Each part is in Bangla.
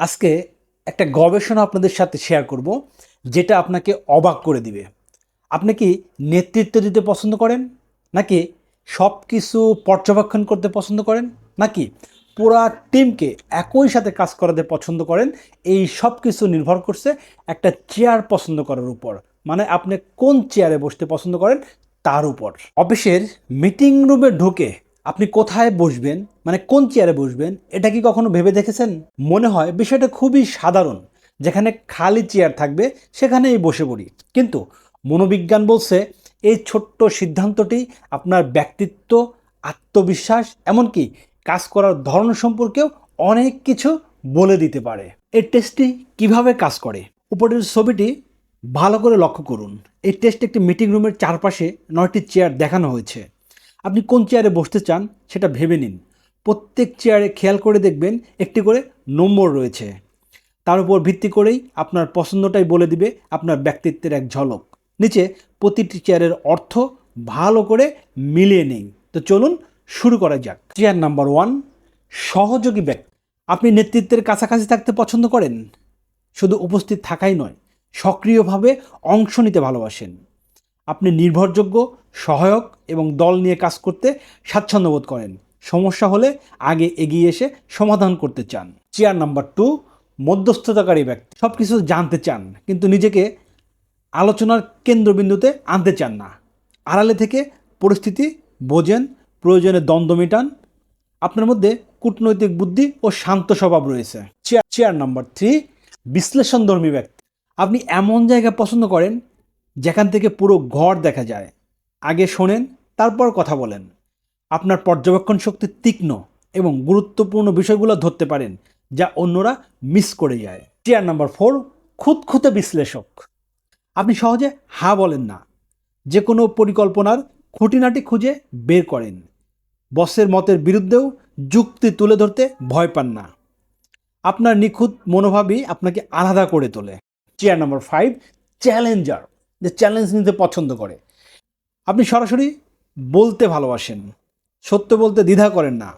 আজকে একটা গবেষণা আপনাদের সাথে শেয়ার করব, যেটা আপনাকে অবাক করে দিবে। আপনি কি নেতৃত্ব দিতে পছন্দ করেন, নাকি সব কিছু পর্যবেক্ষণ করতে পছন্দ করেন, নাকি পুরা টিমকে একই সাথে কাজ করাতে পছন্দ করেন? এই সব কিছু নির্ভর করছে একটা চেয়ার পছন্দ করার উপর। মানে আপনি কোন চেয়ারে বসতে পছন্দ করেন তার উপর। অফিসের মিটিং রুমে ঢুকে আপনি কোথায় বসবেন, মানে কোন চেয়ারে বসবেন, এটা কি কখনো ভেবে দেখেছেন? মনে হয় বিষয়টা খুবই সাধারণ, যেখানে খালি চেয়ার থাকবে সেখানেই বসে পড়ি। কিন্তু মনোবিজ্ঞান বলছে এই ছোট্ট সিদ্ধান্তটি আপনার ব্যক্তিত্ব, আত্মবিশ্বাস, এমনকি কাজ করার ধরন সম্পর্কেও অনেক কিছু বলে দিতে পারে। এই টেস্টটি কিভাবে কাজ করে, উপরের ছবিটি ভালো করে লক্ষ্য করুন। এই টেস্টে একটি মিটিং রুমের চারপাশে 9টি চেয়ার দেখানো হয়েছে। আপনি কোন চেয়ারে বসতে চান সেটা ভেবে নিন। প্রত্যেক চেয়ারে খেয়াল করে দেখবেন একটি করে নম্বর রয়েছে। তার উপর ভিত্তি করেই আপনার পছন্দটাই বলে দিবে আপনার ব্যক্তিত্বের এক ঝলক। নিচে প্রতিটি চেয়ারের অর্থ ভালো করে মিলিয়ে নেই। তো চলুন শুরু করা যাক। চেয়ার নাম্বার 1, সহযোগী ব্যক্তি। আপনি নেতৃত্বের কাছাকাছি থাকতে পছন্দ করেন? শুধু উপস্থিত থাকাই নয়, সক্রিয়ভাবে অংশ নিতে ভালোবাসেন। আপনি নির্ভরযোগ্য, সহায়ক এবং দল নিয়ে কাজ করতে স্বাচ্ছন্দ্য বোধ করেন। সমস্যা হলে আগে এগিয়ে এসে সমাধান করতে চান। চেয়ার নাম্বার 2, মধ্যস্থতাকারী ব্যক্তি। সব কিছু জানতে চান কিন্তু নিজেকে আলোচনার কেন্দ্রবিন্দুতে আনতে চান না। আড়ালে থেকে পরিস্থিতি বোঝেন, প্রয়োজনে দ্বন্দ্ব মেটান। আপনার মধ্যে কূটনৈতিক বুদ্ধি ও শান্ত স্বভাব রয়েছে। চেয়ার নাম্বার 3, বিশ্লেষণধর্মী ব্যক্তি। আপনি এমন জায়গা পছন্দ করেন যেখান থেকে পুরো ঘর দেখা যায়। আগে শোনেন, তারপর কথা বলেন। আপনার পর্যবেক্ষণ শক্তি তীক্ষ্ণ এবং গুরুত্বপূর্ণ বিষয়গুলো ধরতে পারেন যা অন্যরা মিস করে যায়। চেয়ার নাম্বার 4, খুঁতখুঁতে বিশ্লেষক। আপনি সহজে হ্যাঁ বলেন না, যে কোনো পরিকল্পনার খুঁটিনাটি খুঁজে বের করেন। বসের মতের বিরুদ্ধেও যুক্তি তুলে ধরতে ভয় পান না। আপনার নিখুঁত মনোভাবই আপনাকে আলাদা করে তোলে। Chair number 5, Challenger. যে চ্যালেঞ্জ নিতে পছন্দ করে। আপনি সরাসরি বলতে ভালোবাসেন, সত্য বলতে দ্বিধা করেন না।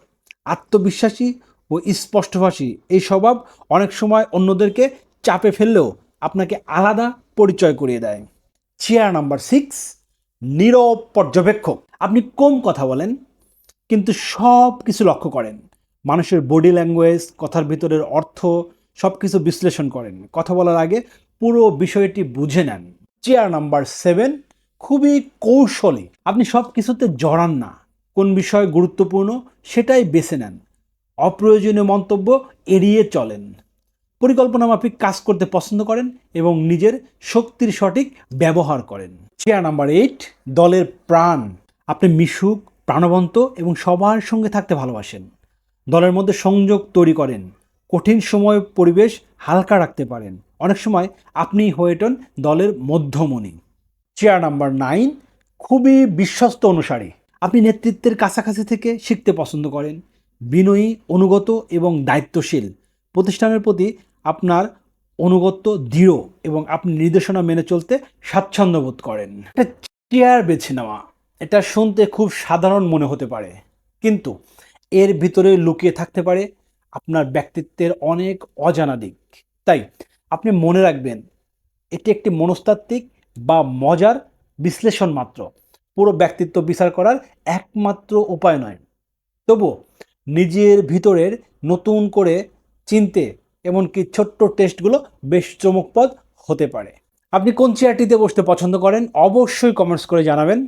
আত্মবিশ্বাসী ও স্পষ্টভাষী এই স্বভাব অনেক সময় অন্যদেরকে চাপে ফেললেও আপনাকে আলাদা পরিচয় করিয়ে দেয়। চেয়ার নাম্বার 6, নীরব পর্যবেক্ষক। আপনি কম কথা বলেন কিন্তু সব কিছু লক্ষ্য করেন। মানুষের বডি ল্যাঙ্গুয়েজ, কথার ভিতরের অর্থ সব কিছু বিশ্লেষণ করেন। কথা বলার আগে পুরো বিষয়টি বুঝে নেন। চেয়ার নাম্বার 7, খুবই কৌশলী। আপনি সব কিছুতে জড়ান না, কোন বিষয় গুরুত্বপূর্ণ সেটাই বেছে নেন। অপ্রয়োজনীয় মন্তব্য এড়িয়ে চলেন। পরিকল্পনা মাফিক কাজ করতে পছন্দ করেন এবং নিজের শক্তির সঠিক ব্যবহার করেন। চেয়ার নাম্বার 8, দলের প্রাণ। আপনি মিশুক, প্রাণবন্ত এবং সবার সঙ্গে থাকতে ভালোবাসেন। দলের মধ্যে সংযোগ তৈরি করেন। কঠিন সময় পরিবেশ হালকা রাখতে পারেন। অনেক সময় আপনিই হয়ে ওঠেন দলের মধ্যমণি। চেয়ার নাম্বার 9, খুবই বিশ্বস্ত অনুসারী। আপনি নেতৃত্বের কাছাকাছি থেকে শিখতে পছন্দ করেন। বিনয়ী, অনুগত এবং দায়িত্বশীল। প্রতিষ্ঠানের প্রতি আপনার অনুগত্য দৃঢ় এবং আপনি নির্দেশনা মেনে চলতে স্বাচ্ছন্দ্য বোধ করেন। একটা চেয়ার বেছে নেওয়া, এটা শুনতে খুব সাধারণ মনে হতে পারে, কিন্তু এর ভিতরে লুকিয়ে থাকতে পারে আপনার ব্যক্তিত্বের অনেক অজানা দিক। তাই আপনি মনে রাখবেন, এটি একটি মনস্তাত্ত্বিক বা মজার বিশ্লেষণ মাত্র, পুরো ব্যক্তিত্ব বিচার করার একমাত্র উপায় নয়। তবু নিজের ভিতরের নতুন করে চিনতে এমনকি ছোট্ট টেস্টগুলো বেশ চমকপ্রদ হতে পারে। আপনি কোন চেয়ারটিতে বসতে পছন্দ করেন অবশ্যই কমেন্টস করে জানাবেন।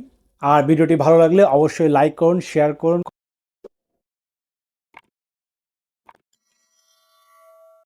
আর ভিডিওটি ভালো লাগলে অবশ্যই লাইক করুন, শেয়ার করুন।